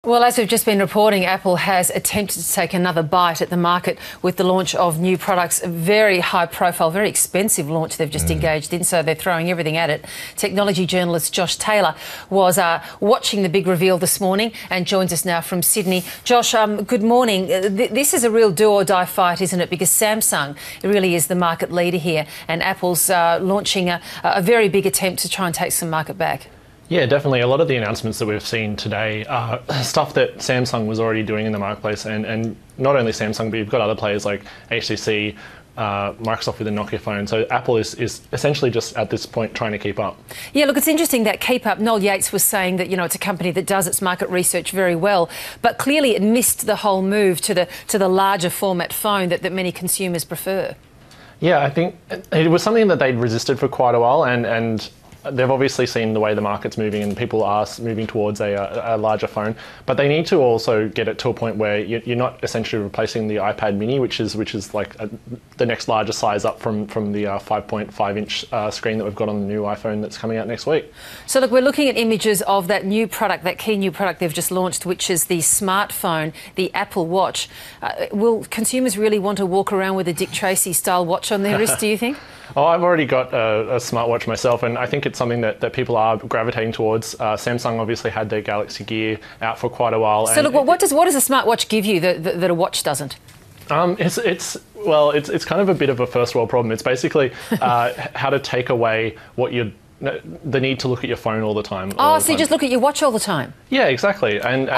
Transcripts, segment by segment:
Well, as we've just been reporting, Apple has attempted to take another bite at the market with the launch of new products. A very high profile, very expensive launch they've just engaged in, so they're throwing everything at it. Technology journalist Josh Taylor was watching the big reveal this morning and joins us now from Sydney. Josh, good morning. This is a real do or die fight, isn't it? Because Samsung really is the market leader here, and Apple's launching a very big attempt to try and take some market back. Yeah, definitely. A lot of the announcements that we've seen today are stuff that Samsung was already doing in the marketplace, and not only Samsung, but you've got other players like HTC, Microsoft with the Nokia phone. So Apple is essentially just at this point trying to keep up. Yeah, look, it's interesting that keep up. Noel Yates was saying that, you know, it's a company that does its market research very well, but clearly it missed the whole move to the larger format phone that many consumers prefer. Yeah, I think it was something that they'd resisted for quite a while, and they've obviously seen the way the market's moving and people are moving towards a larger phone, but they need to also get it to a point where you're not essentially replacing the iPad mini, which is like the next largest size up from the 5.5-inch screen that we've got on the new iPhone that's coming out next week. So look, we're looking at images of that new product, that key new product they've just launched, which is the smartphone, the Apple Watch. Will consumers really want to walk around with a Dick Tracy style watch on their wrist, do you think? Oh, I've already got a smartwatch myself, and I think it's something that people are gravitating towards. Samsung obviously had their Galaxy Gear out for quite a while. So look, what does a smartwatch give you that a watch doesn't? It's kind of a bit of a first world problem. It's basically how to take away the need to look at your phone all the time. So you just look at your watch all the time? Yeah, exactly. And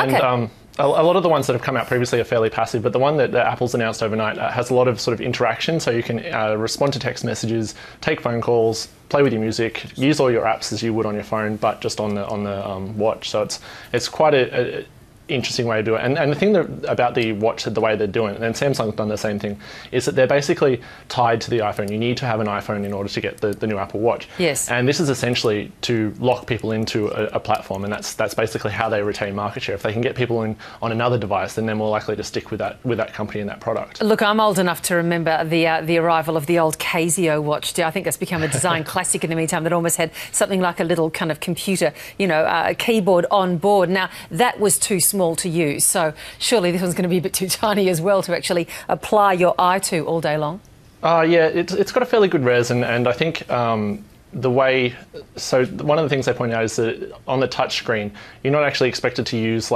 a lot of the ones that have come out previously are fairly passive, but the one that Apple's announced overnight has a lot of sort of interaction, so you can respond to text messages, take phone calls, play with your music, use all your apps as you would on your phone, but just on the watch. So it's quite a interesting way to do it. And the thing about the watch, the way they're doing it, and Samsung's done the same thing, is that they're basically tied to the iPhone. You need to have an iPhone in order to get the new Apple Watch. Yes. And this is essentially to lock people into a platform, and that's basically how they retain market share. If they can get people in on another device, then they're more likely to stick with that company and that product. Look, I'm old enough to remember the arrival of the old Casio watch. I think that's become a design classic in the meantime, that almost had something like a little kind of computer, keyboard on board. Now, that was too small to use, so surely this one's going to be a bit too tiny as well to actually apply your eye to all day long. Yeah, it's got a fairly good res, and I think one of the things they point out is that on the touch screen, you're not actually expected to use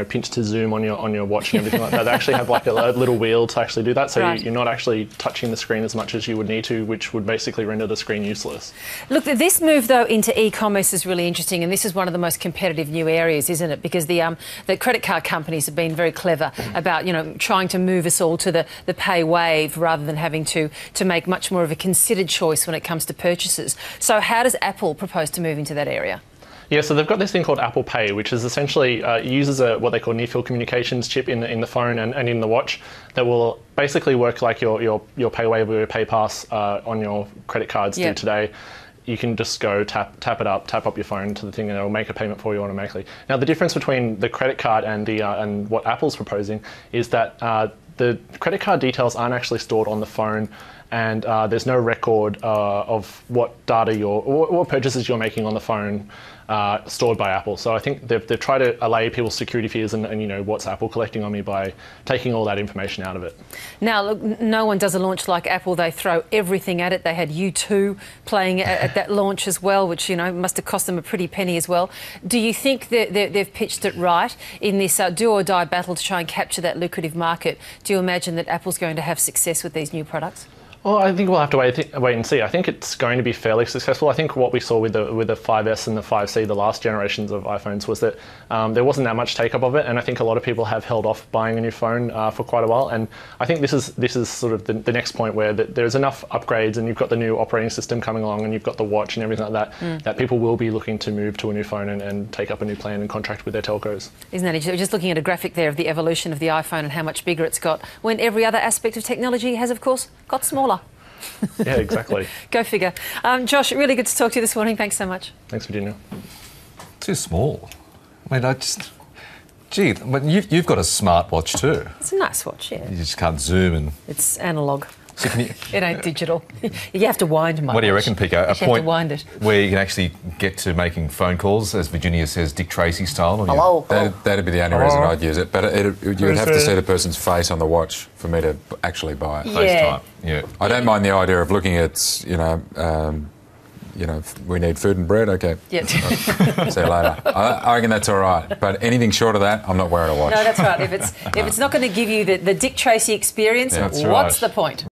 pinch to zoom on your watch and everything like that. They actually have like a little wheel to actually do that, so right. You're not actually touching the screen as much as you would need to, which would basically render the screen useless. Look, this move though into e-commerce is really interesting, and this is one of the most competitive new areas, isn't it? Because the credit card companies have been very clever about trying to move us all to the pay wave rather than having to make much more of a considered choice when it comes to purchases. So how does Apple propose to move into that area? Yeah, so they've got this thing called Apple Pay, which is essentially uses what they call near-field communications chip in the phone and in the watch that will basically work like your PayWave or your PayPass on your credit cards do today. You can just go tap up your phone to the thing, and it'll make a payment for you automatically. Now, the difference between the credit card and what Apple's proposing is that the credit card details aren't actually stored on the phone, and there's no record of what data what purchases you're making on the phone stored by Apple. So I think they've tried to allay people's security fears and what's Apple collecting on me by taking all that information out of it. Now, look, no one does a launch like Apple. They throw everything at it. They had U2 playing at that launch as well, which must have cost them a pretty penny as well. Do you think that they've pitched it right in this do or die battle to try and capture that lucrative market? Do you imagine that Apple's going to have success with these new products? Well, I think we'll have to wait and see. I think it's going to be fairly successful. I think what we saw with the 5S and the 5C, the last generations of iPhones, was that there wasn't that much take-up of it, and I think a lot of people have held off buying a new phone for quite a while. And I think this is sort of the next point where there's enough upgrades, and you've got the new operating system coming along, and you've got the watch and everything like that, that people will be looking to move to a new phone and take up a new plan and contract with their telcos. Isn't that interesting? Just looking at a graphic there of the evolution of the iPhone and how much bigger it's got, when every other aspect of technology has, of course, got smaller. Yeah, exactly. Go figure. Josh, really good to talk to you this morning. Thanks so much. Thanks, Virginia. Too small. I mean, but you've got a smartwatch too. It's a nice watch, yeah. You just can't zoom and... It's analogue. So can you, It ain't digital. You have to wind my what do you watch. reckon, Pico? A You have to point wind it. where you can actually get to making phone calls, as Virginia says, Dick Tracy style? On Hello. That'd be the only reason I'd use it. But you would have to see the person's face on the watch for me to actually buy it. Your FaceTime. Yeah. I don't mind the idea of looking at, we need food and bread. Okay. Yep. See you later. I reckon that's all right. But anything short of that, I'm not wearing a watch. No, that's right. If it's not going to give you the Dick Tracy experience, That's what's right. the point?